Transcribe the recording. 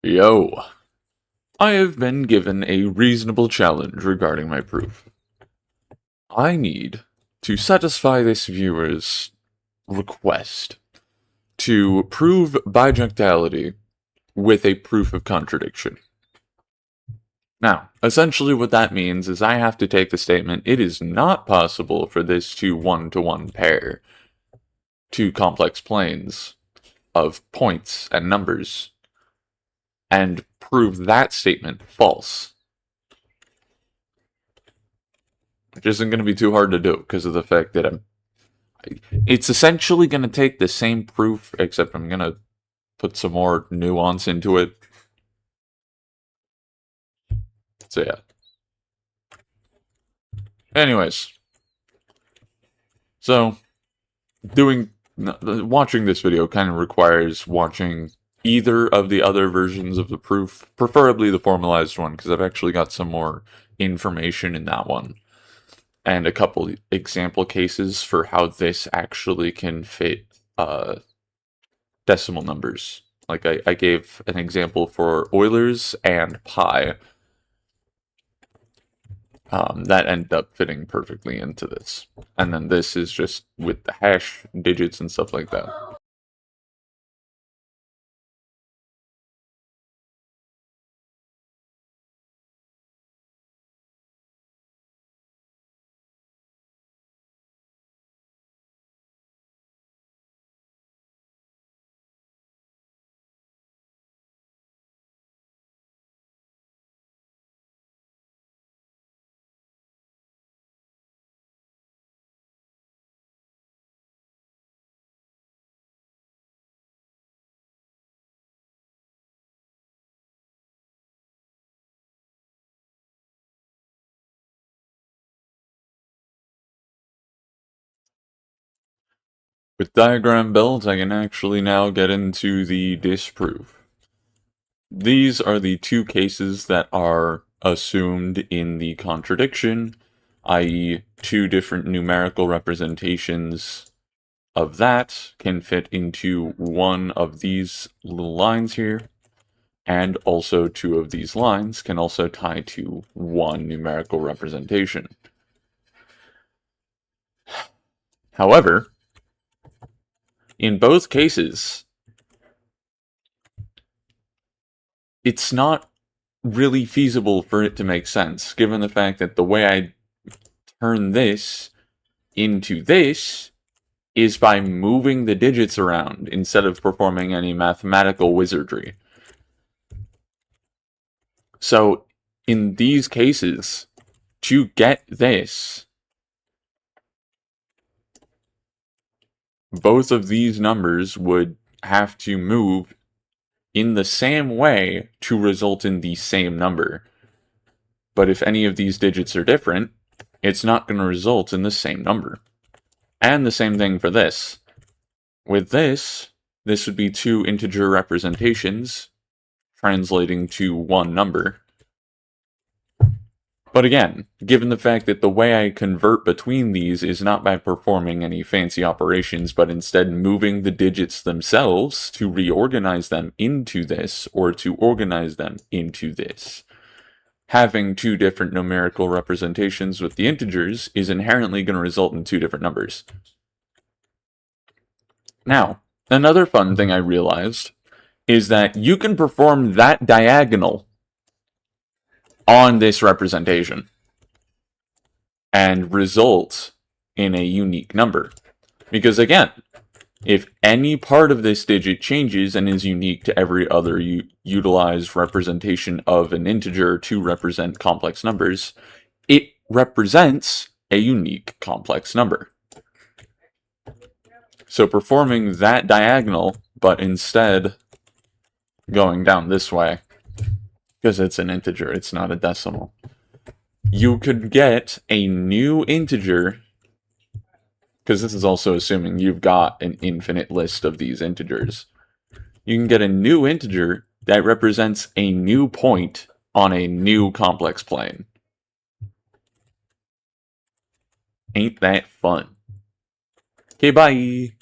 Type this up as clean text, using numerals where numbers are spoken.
Yo, I have been given a reasonable challenge regarding my proof. I need to satisfy this viewer's request to prove bijectality with a proof of contradiction. Now, essentially what that means is I have to take the statement, it is not possible for this to one-to-one pair two complex planes of points and numbers, and prove that statement false. Which isn't going to be too hard to do because of the fact that it's essentially going to take the same proof, except I'm going to put some more nuance into it. So yeah. Anyways. So, watching this video kind of requires watching either of the other versions of the proof, preferably the formalized one, because I've actually got some more information in that one. And a couple example cases for how this actually can fit decimal numbers. Like I gave an example for Eulers and pi. That ended up fitting perfectly into this. And then this is just with the hash digits and stuff like that. With diagram built, I can actually now get into the disproof. These are the two cases that are assumed in the contradiction, i.e. two different numerical representations of that can fit into one of these little lines here, and also two of these lines can also tie to one numerical representation. However, in both cases, it's not really feasible for it to make sense, given the fact that the way I turn this into this is by moving the digits around instead of performing any mathematical wizardry. So, in these cases, to get this, both of these numbers would have to move in the same way to result in the same number. But if any of these digits are different, it's not going to result in the same number. And the same thing for this. With this would be two integer representations translating to one number. But again, given the fact that the way I convert between these is not by performing any fancy operations, but instead moving the digits themselves to reorganize them into this, or to organize them into this, having two different numerical representations with the integers is inherently going to result in two different numbers. Now, another fun thing I realized is that you can perform that diagonal on this representation and result in a unique number. Because again, if any part of this digit changes and is unique to every other utilized representation of an integer to represent complex numbers, it represents a unique complex number. So performing that diagonal, but instead going down this way, because it's an integer, it's not a decimal, you could get a new integer, because this is also assuming you've got an infinite list of these integers. You can get a new integer that represents a new point on a new complex plane. Ain't that fun? Okay, bye!